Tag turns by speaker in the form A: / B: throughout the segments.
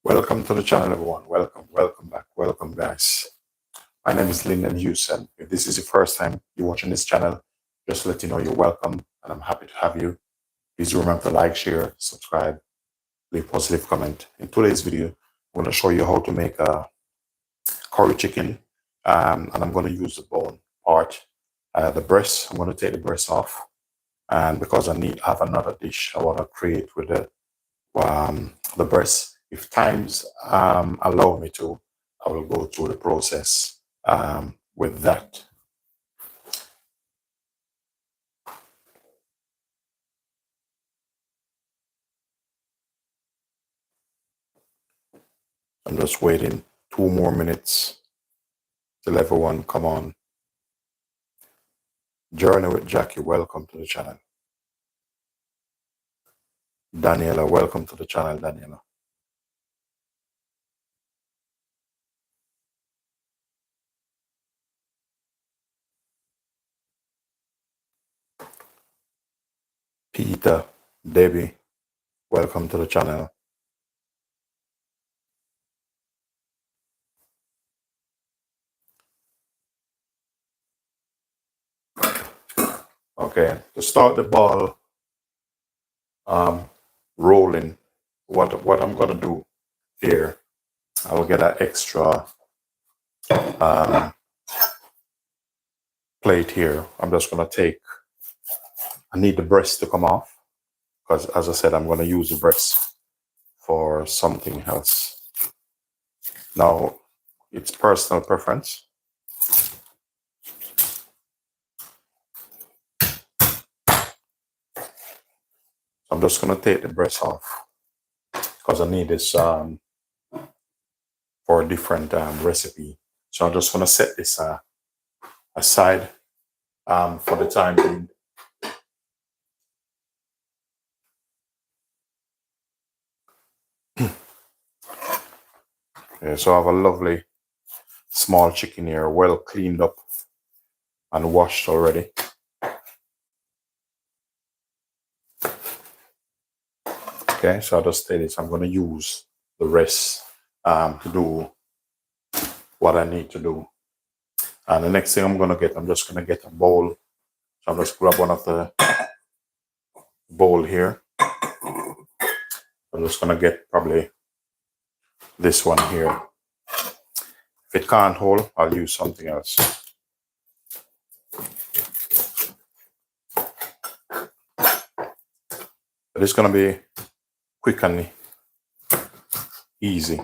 A: Welcome to the channel, everyone. Welcome back. Welcome, guys. My name is Linden Houston. If this is your first time you're watching this channel, just to let you know you're welcome and I'm happy to have you. Please remember to like, share, subscribe, leave a positive comment. In today's video, I'm going to show you how to make a curry chicken, and I'm going to use the bone part, the breast. I'm going to take the breast off, and because I have another dish I want to create with the breast. If times allow me to, I will go through the process with that. I'm just waiting 2 more minutes till everyone come on. Journey with Jackie, welcome to the channel. Daniela, welcome to the channel, Daniela. Peter, Debbie, welcome to the channel. Okay, to start the ball rolling, what I'm gonna do here, I will get an extra plate here. I'm just gonna I need the breast to come off because, as I said, I'm gonna use the breast for something else. Now, it's personal preference. I'm just gonna take the breast off because I need this for a different recipe. So I'm just gonna set this aside for the time being. Yeah, so I have a lovely small chicken here, well cleaned up and washed already. Okay, so I'll just say this. I'm gonna use the rest to do what I need to do. And the next thing I'm just gonna get a bowl. So I'll just grab one of the bowl here. I'm just gonna get probably this one here. If it can't hold, I'll use something else. But it's gonna be quick and easy.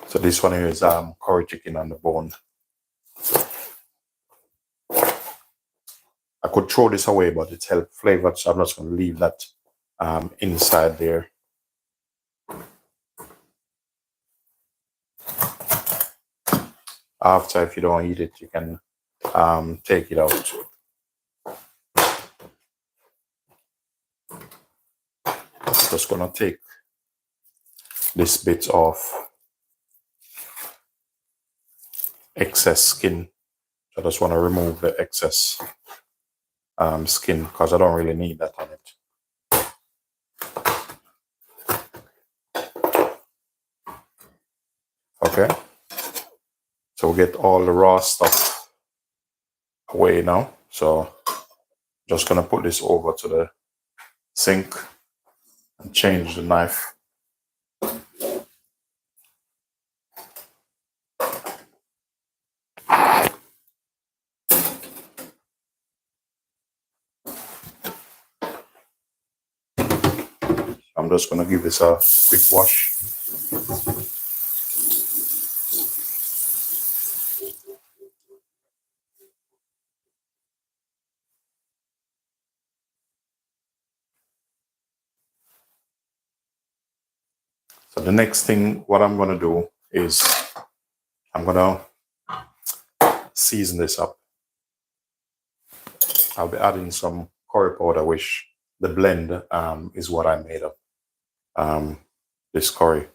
A: So this one here is curry chicken on the bone. I could throw this away, but it's health flavored, so I'm just going to leave that inside there. After, if you don't eat it, you can take it out. Just going to take this bit off excess skin. I just want to remove the excess skin because I don't really need that on it. Okay, so we'll get all the raw stuff away now. So just gonna put this over to the sink and change the knife. I'm just gonna give this a quick wash. the next thing, what I'm gonna do is I'm gonna season this up. I'll be adding some curry powder, which the blend is what I made up. This curry.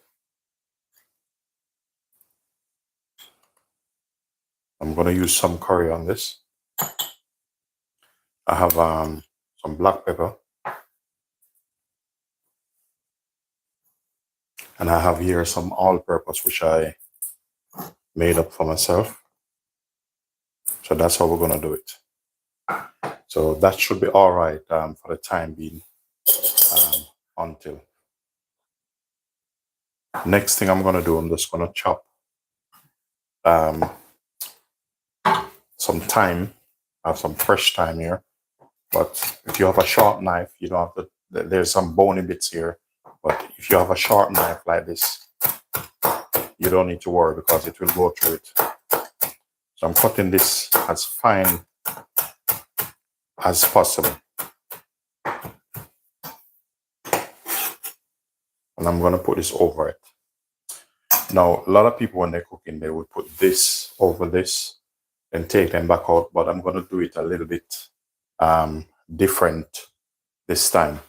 A: I'm gonna use some curry on this. I have some black pepper, and I have here some all-purpose, which I made up for myself. So that's how we're gonna do it. So that should be all right for the time being. Until next thing I'm gonna do, I'm just gonna chop some thyme. I have some fresh thyme here, but if you have a sharp knife, you don't have to. There's some bony bits here, but if you have a sharp knife like this, you don't need to worry because it will go through it. So I'm cutting this as fine as possible. And I'm going to put this over it. Now, a lot of people, when they're cooking, they would put this over this and take them back out. But I'm going to do it a little bit different this time.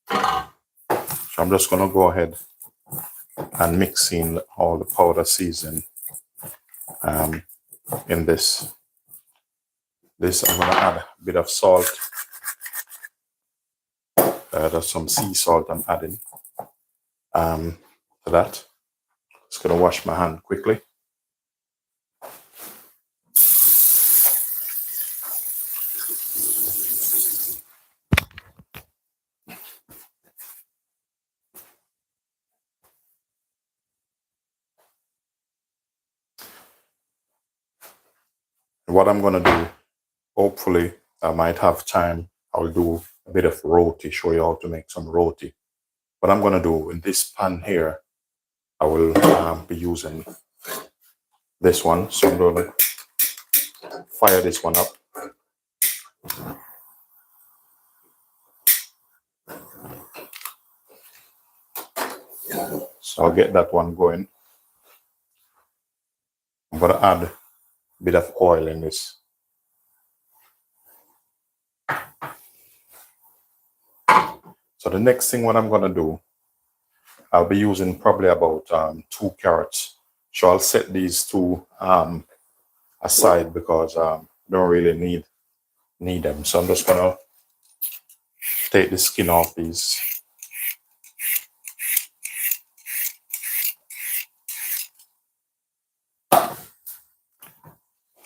A: So I'm just going to go ahead and mix in all the powder season in this. This I'm going to add a bit of salt. There's some sea salt I'm adding to that. Just going to wash my hand quickly. What I'm going to do, hopefully I might have time, I'll do a bit of roti, show you how to make some roti. What I'm going to do in this pan here, I will be using this one. So I'm going to fire this one up. So I'll get that one going. I'm going to add a bit of oil in this. So the next thing what I'm going to do, I'll be using probably about 2 carrots. So I'll set these two aside because I don't really need them. So I'm just going to take the skin off these.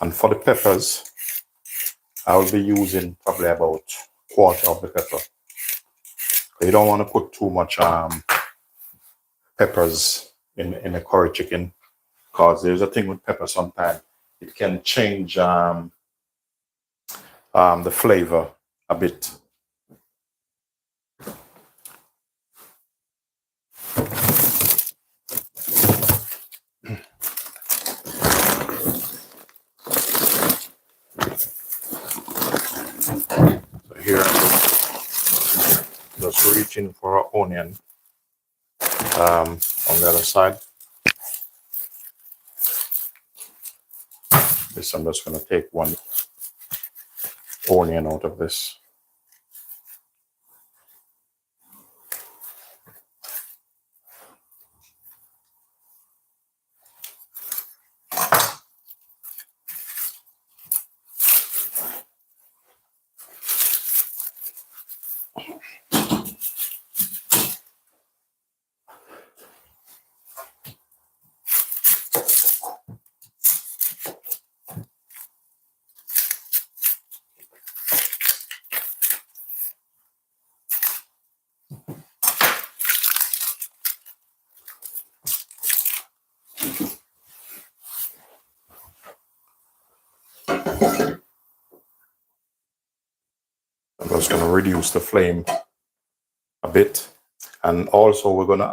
A: And for the peppers, I'll be using probably about 1/4 of the pepper. You don't want to put too much peppers in a curry chicken because there's a thing with pepper sometimes. It can change the flavor a bit. So here I'm just reaching for an onion on the other side. This I'm just going to take one onion out of this. I'm just going to reduce the flame a bit, and also we're going to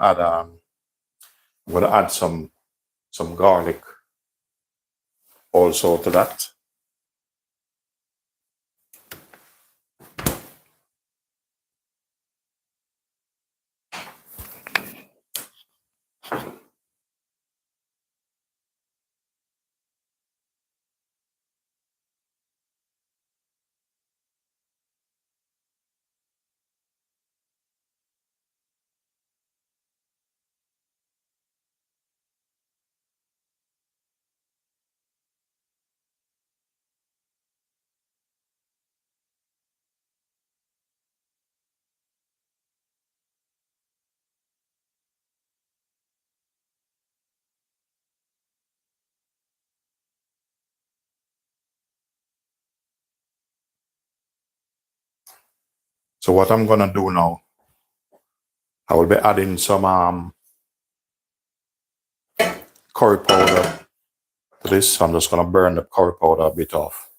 A: add some garlic also to that. So what I'm gonna do now, I will be adding some curry powder to this. So I'm just gonna burn the curry powder a bit off.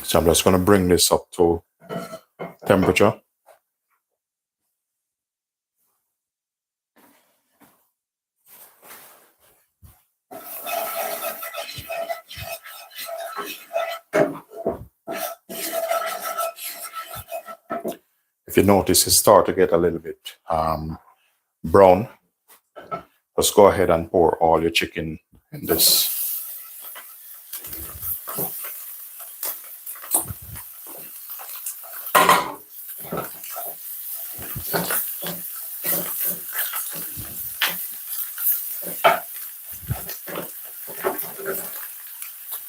A: So I'm just gonna bring this up to temperature. If you notice, it start to get a little bit brown. Just go ahead and pour all your chicken in this.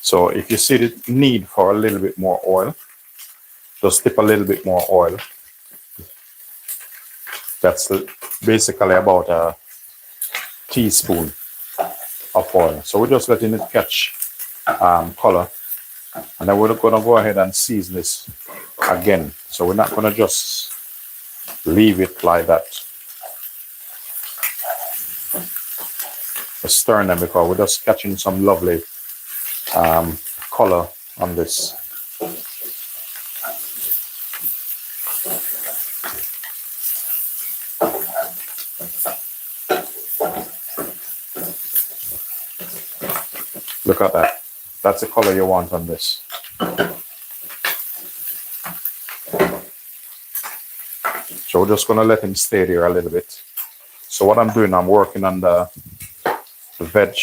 A: So if you see the need for a little bit more oil, just dip a little bit more oil. That's basically about a teaspoon of oil. So we're just letting it catch color. And then we're gonna go ahead and season this again. So we're not gonna just leave it like that. Just stirring them because we're just catching some lovely color on this. Look at that. That's the color you want on this. So we're just gonna let him stay there a little bit. So what I'm doing, I'm working on the veg.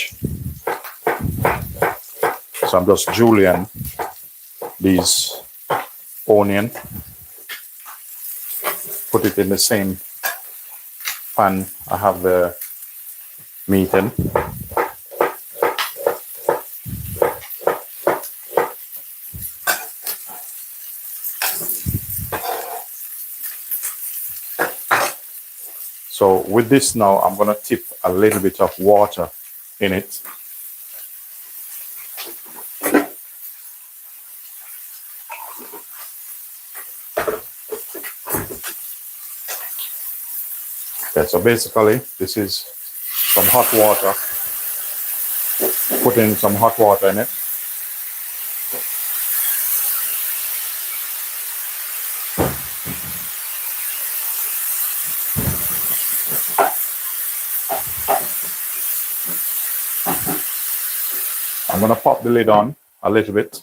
A: So I'm just julienne these onion. Put it in the same pan I have the meat in. So with this now, I'm gonna tip a little bit of water in it. Okay, so basically this is some hot water. Put in some hot water in it. I'm gonna pop the lid on a little bit.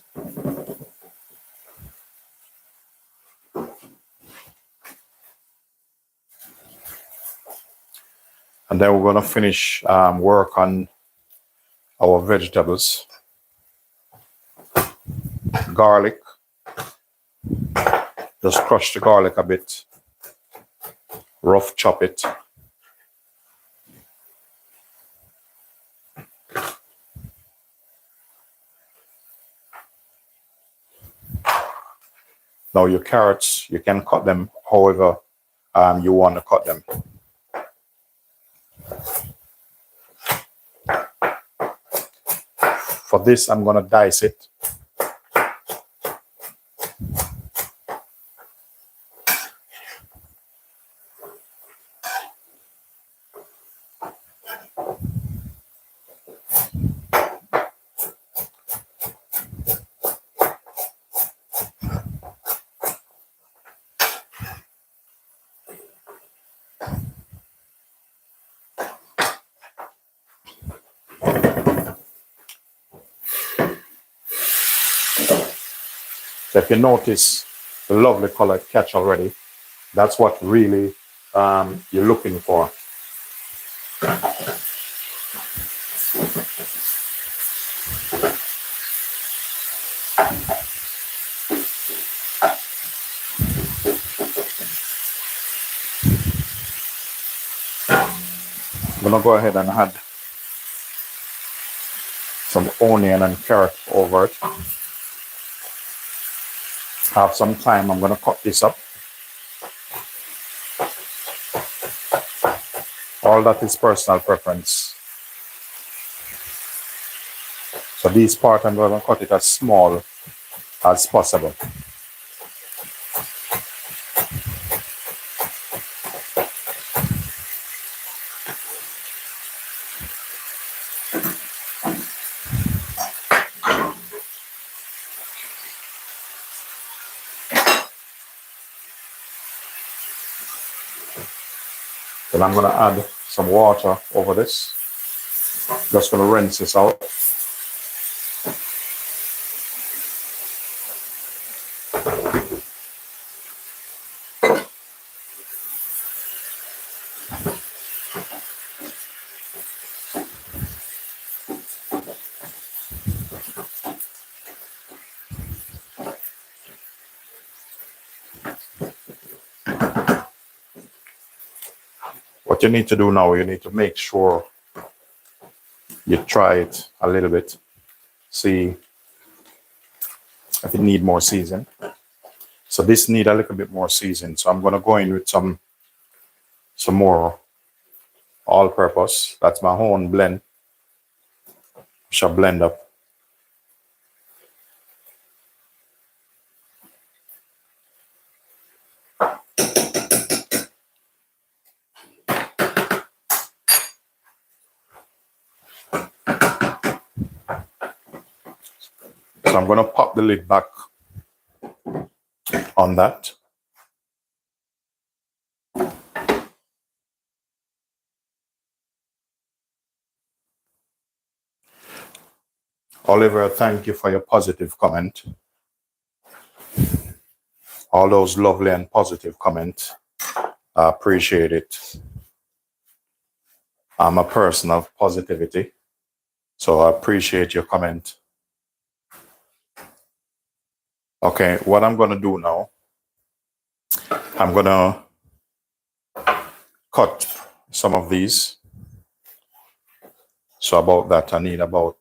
A: And then we're gonna finish work on our vegetables. Garlic. Just crush the garlic a bit. Rough chop it. Now your carrots, you can cut them however you want to cut them. For this, I'm gonna dice it. So if you notice the lovely color it catch already, that's what really you're looking for. I'm gonna go ahead and add some onion and carrot over it. Have some thyme. I'm gonna cut this up. All that is personal preference. So this part I'm going to cut it as small as possible. Then I'm going to add some water over this. Just going to rinse this out. What you need to do now, you need to make sure you try it a little bit. See if it need more season. So this need a little bit more season. So I'm going to go in with some more all-purpose. That's my own blend. Shall blend up. So I'm going to pop the lid back on that. Oliver, thank you for your positive comment. All those lovely and positive comments. I appreciate it. I'm a person of positivity, so I appreciate your comment. Okay, what I'm going to do now, I'm going to cut some of these. So about that, I need about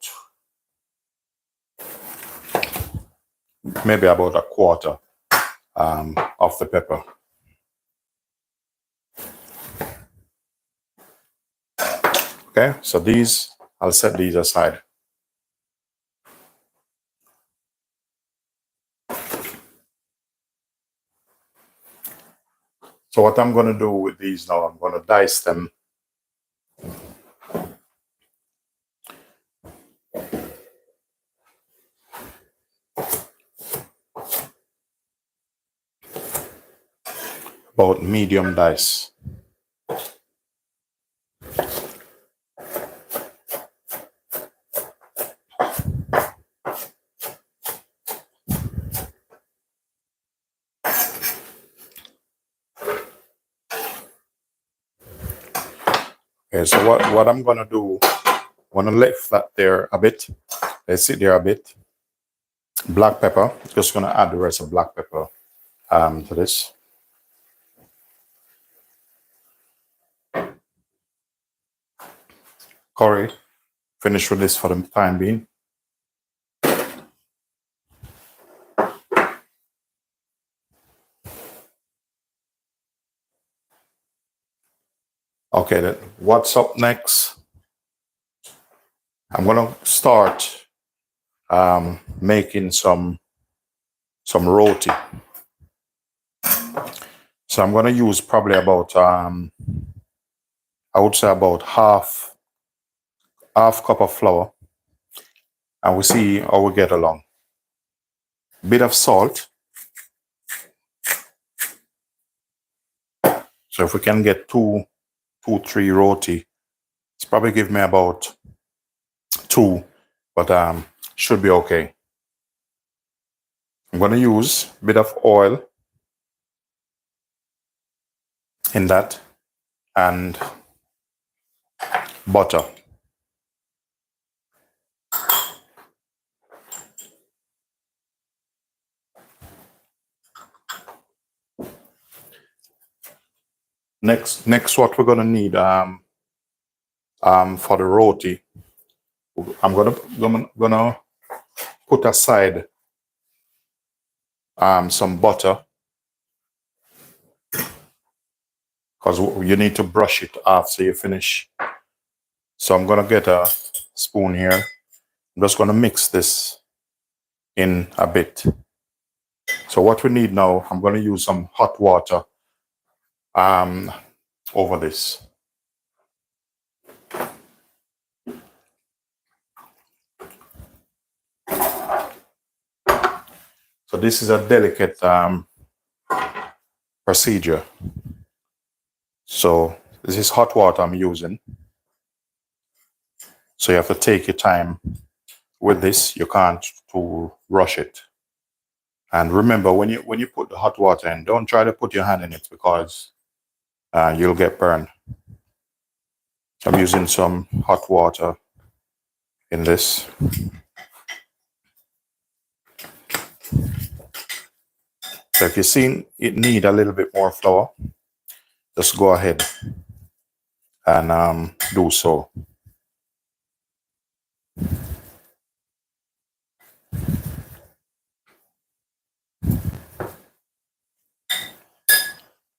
A: maybe about a quarter of the pepper. Okay, so these, I'll set these aside. So what I'm going to do with these now, I'm going to dice them. About medium dice. Okay, so what I'm going to do, I want to lift that there a bit. Let's sit there a bit. Black pepper, just going to add the rest of black pepper to this. Curry, finish with this for the time being. Okay, then what's up next? I'm going to start making some roti. So I'm going to use probably about, I would say about half cup of flour. And we see how we get along. Bit of salt. So if we can get two, 3 roti, it's probably give me about 2, but should be okay. I'm going to use a bit of oil in that and butter. Next, what we're going to need for the roti, I'm gonna put aside some butter, because you need to brush it after you finish. So I'm gonna get a spoon here, I'm just going to mix this in a bit. So what we need now, I'm going to use some hot water over this. So this is a delicate procedure. So this is hot water I'm using. So you have to take your time with this. You can't to rush it. And remember, when you put the hot water in, don't try to put your hand in it because you'll get burned. So I'm using some hot water in this. So if you see it need a little bit more flour, just go ahead and do so.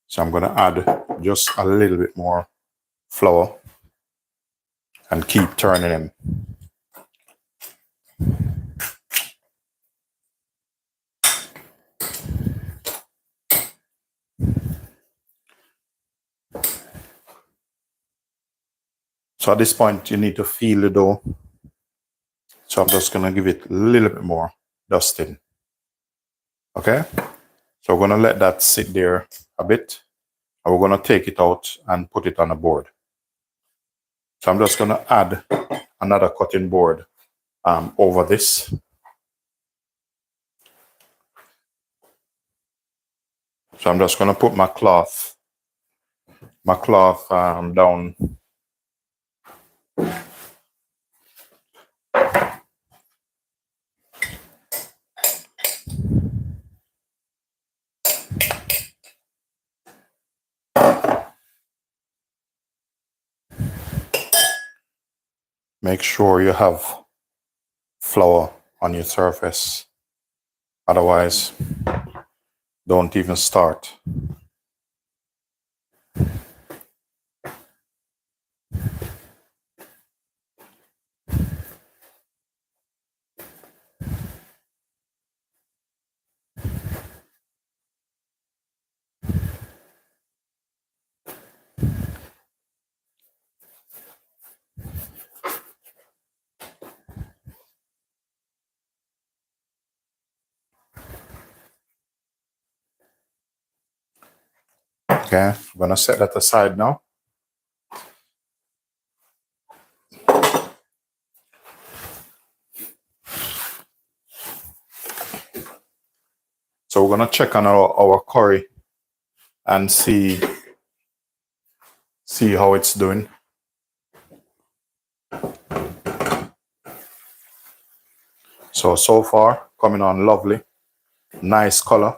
A: So I'm going to add just a little bit more flour and keep turning them. So at this point, you need to feel the dough. So I'm just going to give it a little bit more dusting. Okay? So we're going to let that sit there a bit. And we're going to take it out and put it on a board. So I'm just going to add another cutting board over this. So I'm just going to put my cloth down. Make sure you have flour on your surface. Otherwise, don't even start. Okay, I'm going to set that aside now. So we're going to check on our curry and see how it's doing. So far, coming on lovely. Nice color.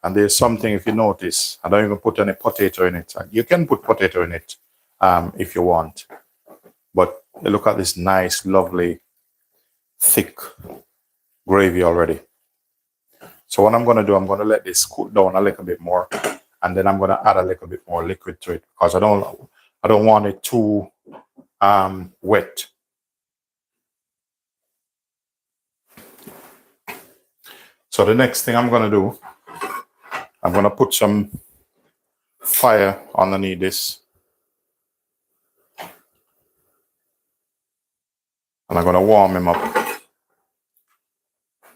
A: And there's something, if you notice, I don't even put any potato in it. You can put potato in it if you want. But look at this nice, lovely, thick gravy already. So what I'm going to do, I'm going to let this cool down a little bit more. And then I'm going to add a little bit more liquid to it because I don't want it too wet. So the next thing I'm going to do, I'm going to put some fire underneath this. And I'm going to warm him up.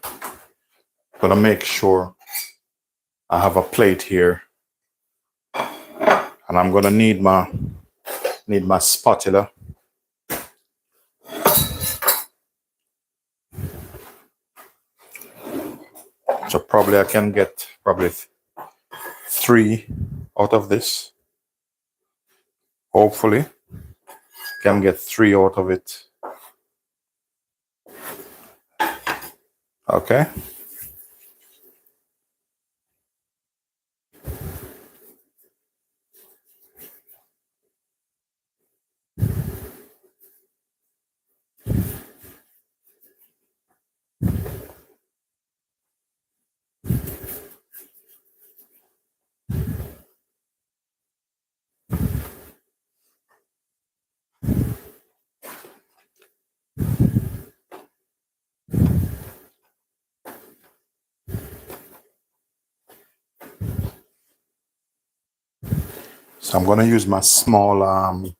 A: I'm going to make sure I have a plate here. And I'm going to need my spatula. So probably I can get 3 out of this. Hopefully, can get 3 out of it. Okay. So I'm going to use my small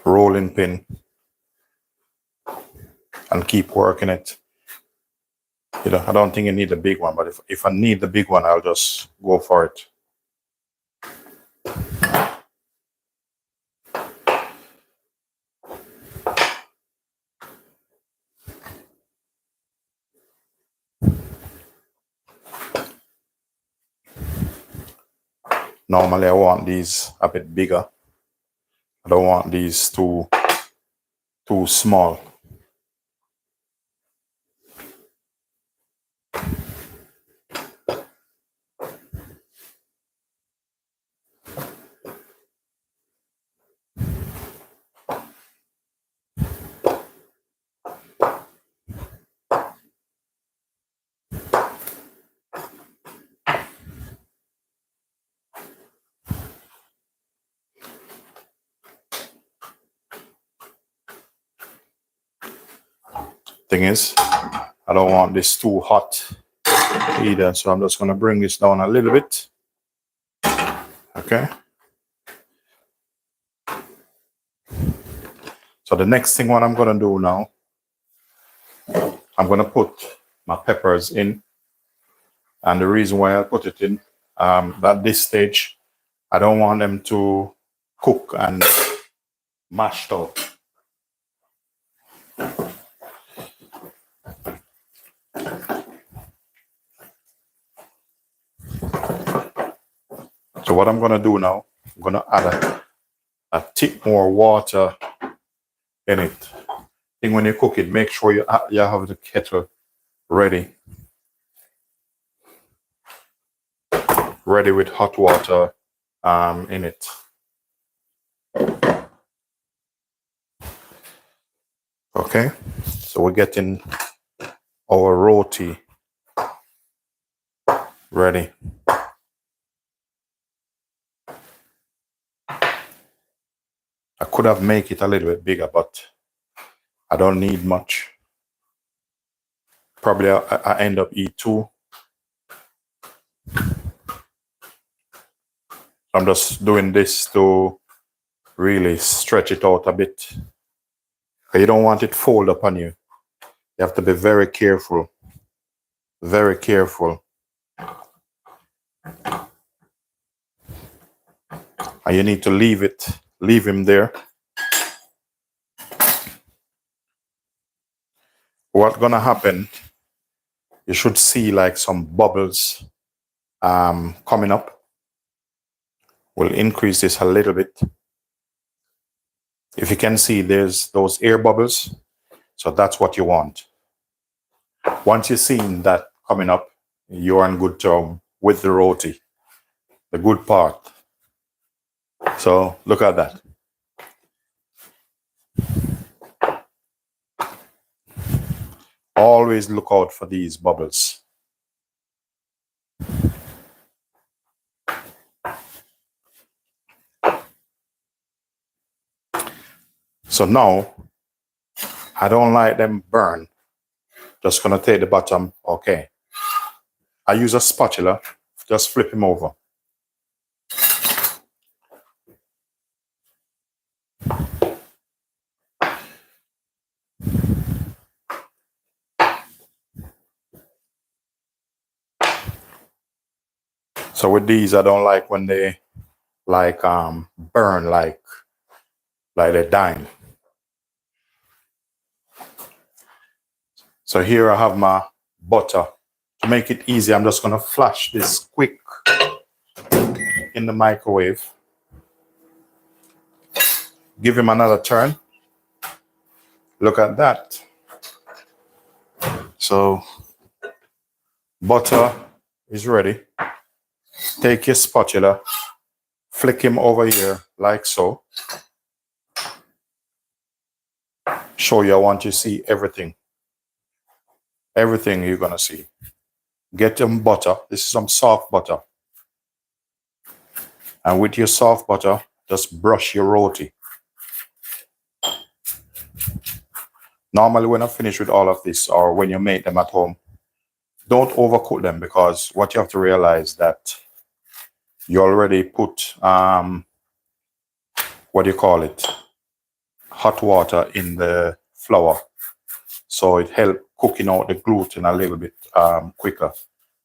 A: rolling pin and keep working it. You know, I don't think you need a big one, but if I need the big one, I'll just go for it. Normally I want these a bit bigger. I don't want these too small. Thing is, I don't want this too hot either, so I'm just going to bring this down a little bit. Okay. So the next thing what I'm going to do now, I'm going to put my peppers in. And the reason why I put it in at this stage, I don't want them to cook and mashed out. So what I'm going to do now, I'm going to add a tick more water in it. I think when you cook it, make sure you have the kettle ready with hot water in it. Okay, so we're getting our roti ready. I could have made it a little bit bigger, but I don't need much. Probably I end up eat two. I'm just doing this to really stretch it out a bit. You don't want it fold up on you. You have to be very careful. Very careful. And you need to leave him there. What's gonna happen, you should see like some bubbles coming up. We'll increase this a little bit. If you can see, there's those air bubbles. So that's what you want. Once you've seen that coming up, you're on good term with the roti, the good part. So look at that. Always look out for these bubbles. So now, I don't like them burn. Just gonna take the bottom, okay. I use a spatula, just flip him over. So with these, I don't like when they like burn like they're dying. So here I have my butter. To make it easy, I'm just gonna flash this quick in the microwave. Give him another turn. Look at that. So butter is ready. Take your spatula, flick him over here like so. Show you, I want you to see everything. Everything you're gonna see. Get some butter. This is some soft butter. And with your soft butter, just brush your roti. Normally when I finish with all of this, or when you make them at home, don't overcook them, because what you have to realize that you already put what do you call it, hot water in the flour, so it helps cooking out the gluten a little bit quicker.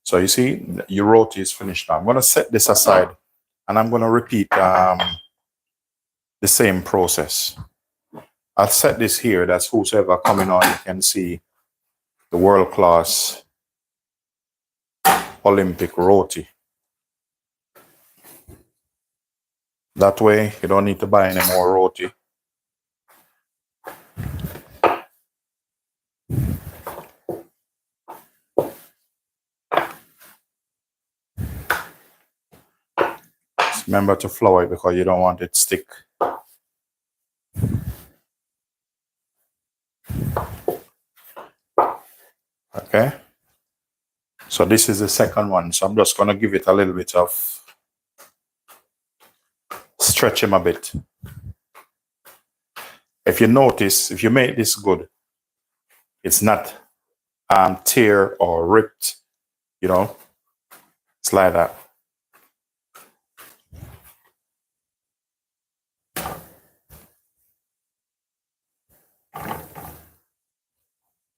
A: So you see, your roti is finished now. I'm going to set this aside, and I'm going to repeat the same process. I'll set this here. That's whosoever coming on, you can see the world-class Olympic roti. That way, you don't need to buy any more roti. Just remember to flour it because you don't want it to stick. Okay. So this is the second one. So I'm just going to give it a little bit of stretch him a bit. If you notice, if you make this good, it's not tear or ripped, you know, it's like that.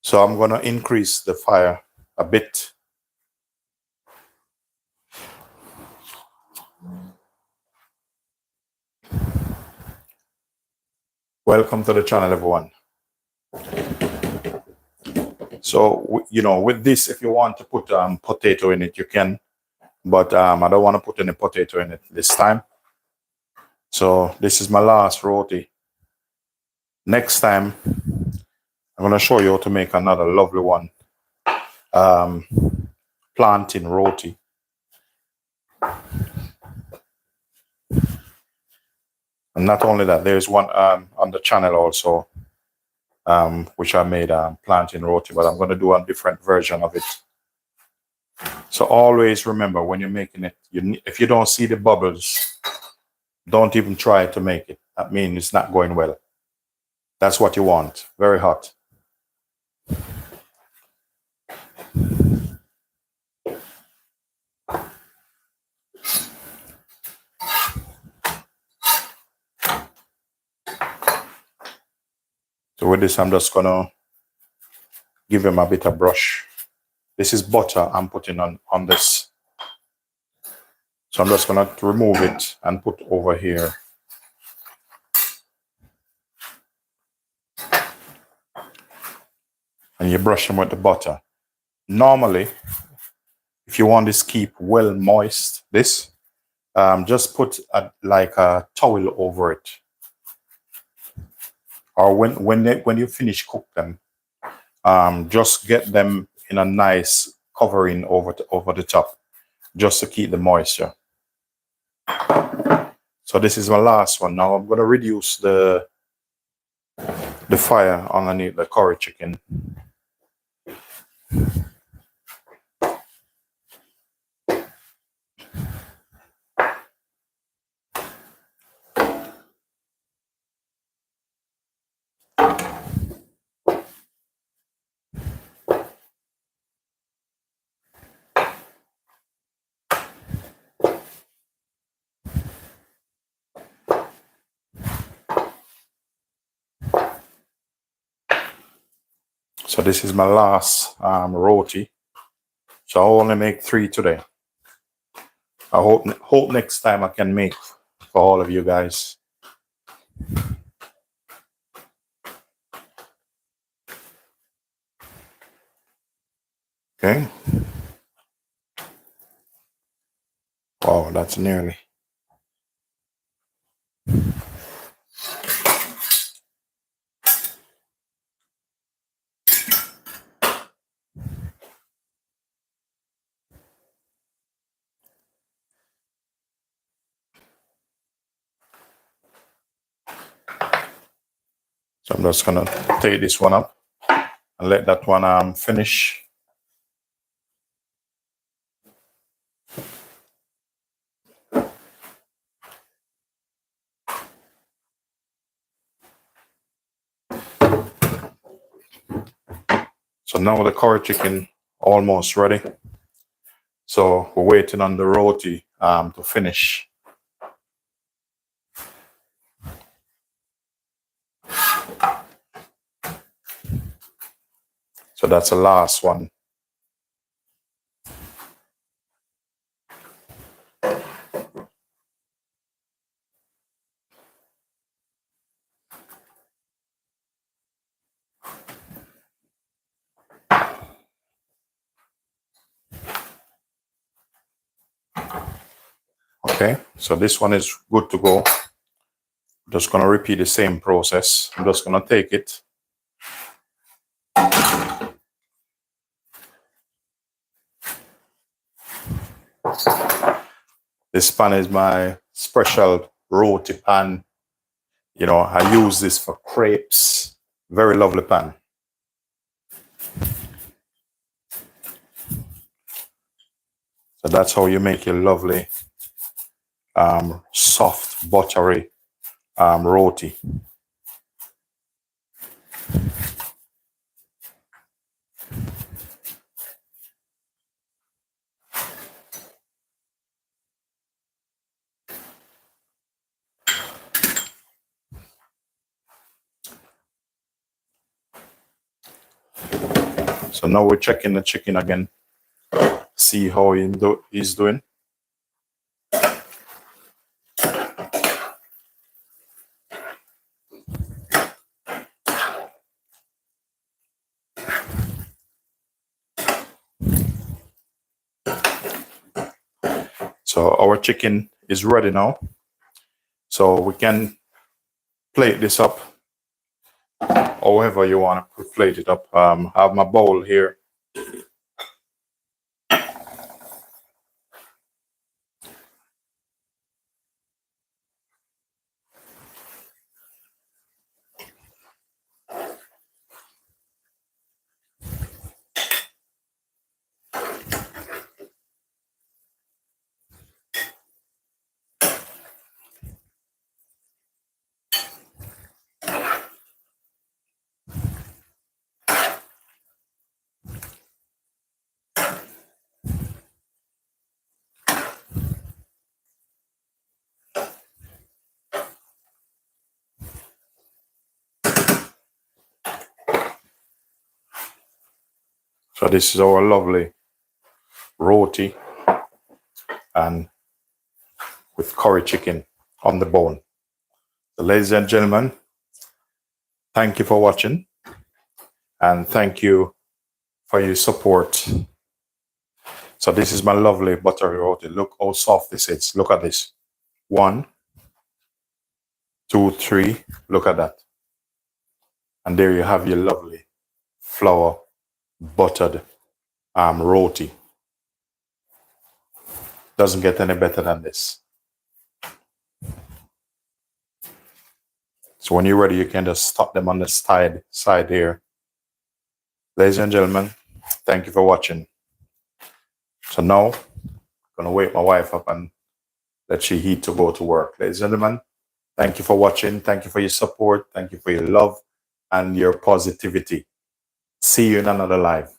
A: So I'm going to increase the fire a bit. Welcome to the channel, everyone. So, you know, with this, if you want to put potato in it, you can. But I don't want to put any potato in it this time. So this is my last roti. Next time, I'm going to show you how to make another lovely one. Plantain roti. And not only that, there's one on the channel also, which I made plantain roti, but I'm going to do a different version of it. So always remember, when you're making it, if you don't see the bubbles, don't even try to make it. That means it's not going well. That's what you want. Very hot. So with this, I'm just going to give him a bit of brush. This is butter I'm putting on this. So I'm just going to remove it and put over here. And you brush them with the butter. Normally, if you want this keep well moist, just put like a towel over it. Or when you finish cook them, just get them in a nice covering over the top, just to keep the moisture. So this is my last one. Now I'm going to reduce the fire underneath the curry chicken. So this is my last roti. So I only make 3 today. I hope next time I can make for all of you guys. Okay. Wow, that's nearly. So I'm just gonna take this one up and let that one finish. So now the curry chicken almost ready. So we're waiting on the roti to finish. So that's the last one. Okay, so this one is good to go. Just gonna repeat the same process. I'm just gonna take it. This pan is my special roti pan. You know, I use this for crepes. Very lovely pan. So that's how you make your lovely, soft, buttery roti. So now we're checking the chicken again. See how he's doing. So our chicken is ready now. So we can plate this up however you want to plate it up. I have my bowl here. So this is our lovely roti and with curry chicken on the bone. So ladies and gentlemen, thank you for watching and thank you for your support. So this is my lovely buttery roti. Look how soft this is. Look at this. 1, 2, 3. Look at that. And there you have your lovely flour buttered roti. Doesn't get any better than this. So when you're ready, you can just stop them on the side here. Ladies and gentlemen, thank you for watching. So now, I'm gonna wake my wife up and let she eat to go to work. Ladies and gentlemen, thank you for watching. Thank you for your support. Thank you for your love and your positivity. See you in another live.